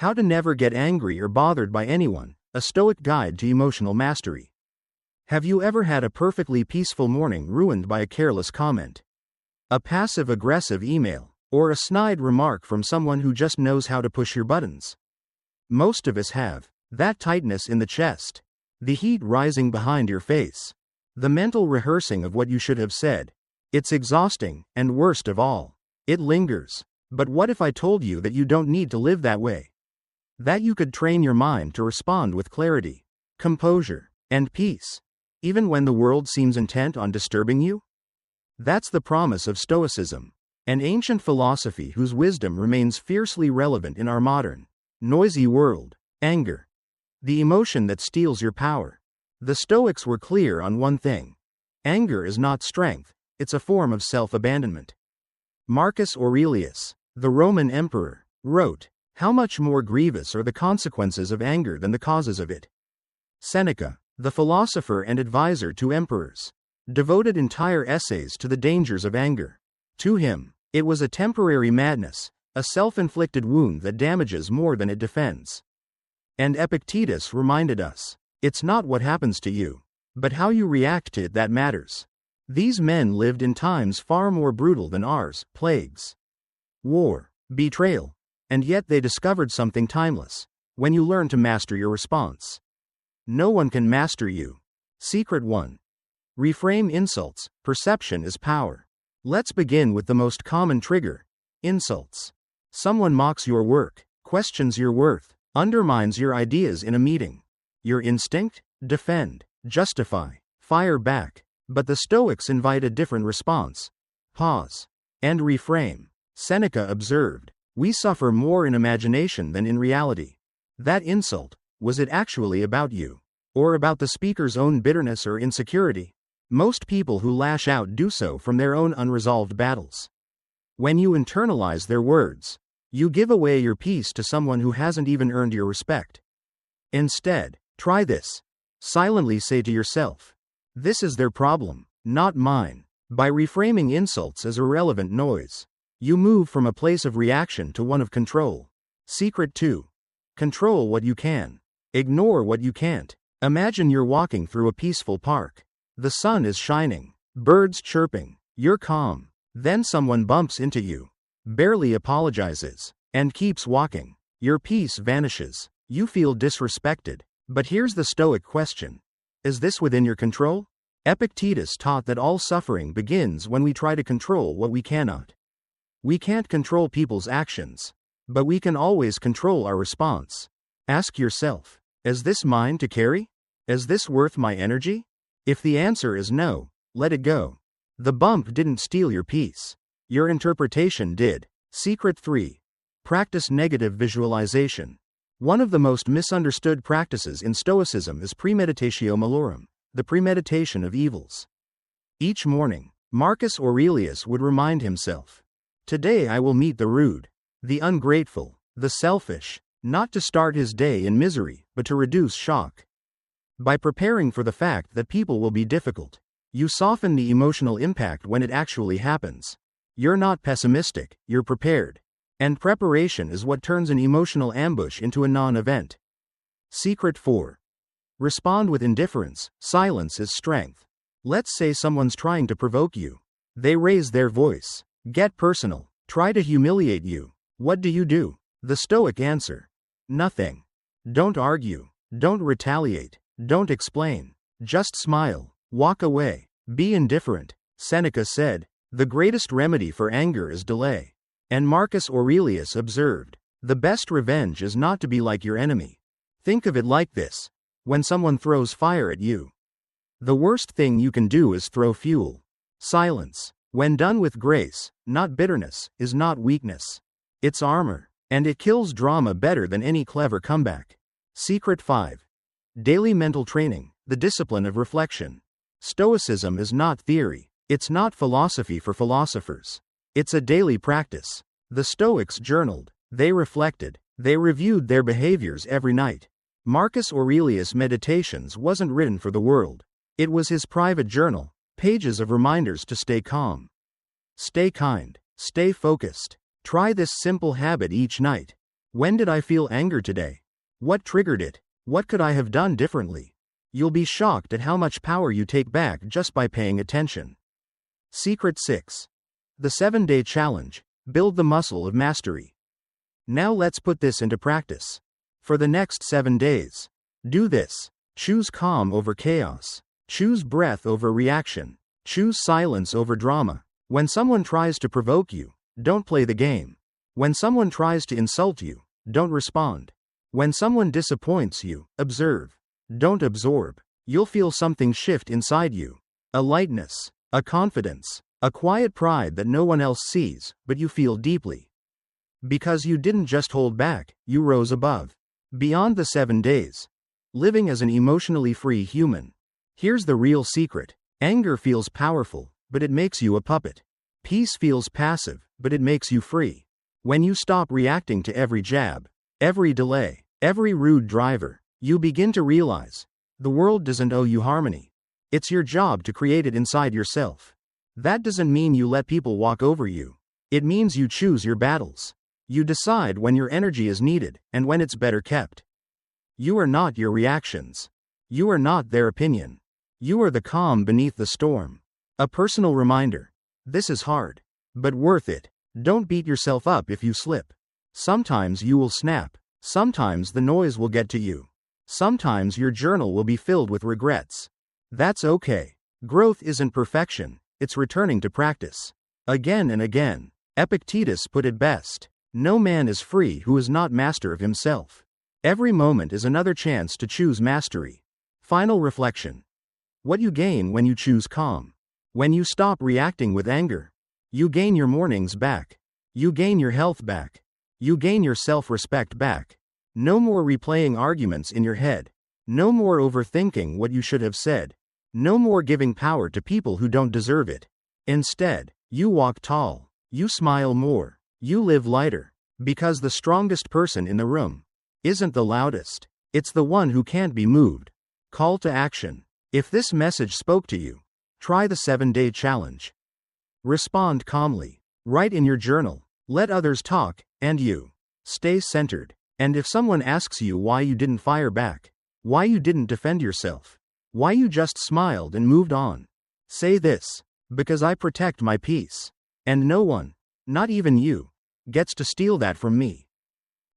How to Never Get Angry or Bothered by Anyone, a Stoic Guide to Emotional Mastery. Have you ever had a perfectly peaceful morning ruined by a careless comment? A passive-aggressive email, or a snide remark from someone who just knows how to push your buttons? Most of us have. That tightness in the chest. The heat rising behind your face. The mental rehearsing of what you should have said. It's exhausting, and worst of all, it lingers. But what if I told you that you don't need to live that way? That you could train your mind to respond with clarity, composure, and peace, even when the world seems intent on disturbing you? That's the promise of Stoicism, an ancient philosophy whose wisdom remains fiercely relevant in our modern, noisy world. Anger. The emotion that steals your power. The Stoics were clear on one thing. Anger is not strength, it's a form of self-abandonment. Marcus Aurelius, the Roman emperor, wrote, "How much more grievous are the consequences of anger than the causes of it?" Seneca, the philosopher and advisor to emperors, devoted entire essays to the dangers of anger. To him, it was a temporary madness, a self-inflicted wound that damages more than it defends. And Epictetus reminded us, it's not what happens to you, but how you react to it that matters. These men lived in times far more brutal than ours: plagues, war, betrayal, and yet they discovered something timeless: when you learn to master your response. No one can master you. Secret 1. Reframe insults. Perception is power. Let's begin with the most common trigger: insults. Someone mocks your work, questions your worth, undermines your ideas in a meeting. Your instinct? Defend, justify, fire back. But the Stoics invite a different response. Pause. And reframe. Seneca observed, "We suffer more in imagination than in reality." That insult, was it actually about you? Or about the speaker's own bitterness or insecurity? Most people who lash out do so from their own unresolved battles. When you internalize their words, you give away your peace to someone who hasn't even earned your respect. Instead, try this. Silently say to yourself, "This is their problem, not mine." By reframing insults as irrelevant noise, you move from a place of reaction to one of control. Secret 2. Control what you can. Ignore what you can't. Imagine you're walking through a peaceful park. The sun is shining, birds chirping, you're calm. Then someone bumps into you, barely apologizes, and keeps walking. Your peace vanishes. You feel disrespected. But here's the Stoic question. Is this within your control? Epictetus taught that all suffering begins when we try to control what we cannot. We can't control people's actions, but we can always control our response. Ask yourself, is this mine to carry? Is this worth my energy? If the answer is no, let it go. The bump didn't steal your peace. Your interpretation did. Secret 3. Practice negative visualization. One of the most misunderstood practices in Stoicism is premeditatio malorum, the premeditation of evils. Each morning, Marcus Aurelius would remind himself, "Today I will meet the rude, the ungrateful, the selfish," not to start his day in misery, but to reduce shock. By preparing for the fact that people will be difficult, you soften the emotional impact when it actually happens. You're not pessimistic, you're prepared. And preparation is what turns an emotional ambush into a non-event. Secret 4. Respond with indifference. Silence is strength. Let's say someone's trying to provoke you. They raise their voice, get personal, try to humiliate you. What do? The Stoic answer: nothing. Don't argue. Don't retaliate. Don't explain. Just smile. Walk away. Be indifferent. Seneca said, "The greatest remedy for anger is delay." And Marcus Aurelius observed, "The best revenge is not to be like your enemy." Think of it like this. When someone throws fire at you, the worst thing you can do is throw fuel. Silence, when done with grace, not bitterness, is not weakness. It's armor, and it kills drama better than any clever comeback. Secret 5. Daily mental training, the discipline of reflection. Stoicism is not theory. It's not philosophy for philosophers. It's a daily practice. The Stoics journaled. They reflected. They reviewed their behaviors every night. Marcus Aurelius' Meditations wasn't written for the world. It was his private journal, pages of reminders to stay calm. Stay kind. Stay focused. Try this simple habit each night. When did I feel anger today? What triggered it? What could I have done differently? You'll be shocked at how much power you take back just by paying attention. Secret 6. The 7-day challenge. Build the muscle of mastery. Now let's put this into practice. For the next 7 days, do this. Choose calm over chaos. Choose breath over reaction. Choose silence over drama. When someone tries to provoke you, don't play the game. When someone tries to insult you, don't respond. When someone disappoints you, observe. Don't absorb. You'll feel something shift inside you. A lightness, a confidence, a quiet pride that no one else sees, but you feel deeply. Because you didn't just hold back, you rose above. Beyond the 7 days. Living as an emotionally free human. Here's the real secret. Anger feels powerful, but it makes you a puppet. Peace feels passive, but it makes you free. When you stop reacting to every jab, every delay, every rude driver, you begin to realize the world doesn't owe you harmony. It's your job to create it inside yourself. That doesn't mean you let people walk over you. It means you choose your battles. You decide when your energy is needed and when it's better kept. You are not your reactions. You are not their opinion. You are the calm beneath the storm. A personal reminder. This is hard, but worth it. Don't beat yourself up if you slip. Sometimes you will snap. Sometimes the noise will get to you. Sometimes your journal will be filled with regrets. That's okay. Growth isn't perfection, it's returning to practice. Again and again. Epictetus put it best. No man is free who is not master of himself. Every moment is another chance to choose mastery. Final reflection. What you gain when you choose calm. When you stop reacting with anger, you gain your mornings back. You gain your health back. You gain your self-respect back. No more replaying arguments in your head. No more overthinking what you should have said. No more giving power to people who don't deserve it. Instead, you walk tall. You smile more. You live lighter. Because the strongest person in the room isn't the loudest. It's the one who can't be moved. Call to action. If this message spoke to you, try the 7-day challenge. Respond calmly. Write in your journal. Let others talk, and you. Stay centered. And if someone asks you why you didn't fire back, why you didn't defend yourself, why you just smiled and moved on, say this: because I protect my peace. And no one, not even you, gets to steal that from me.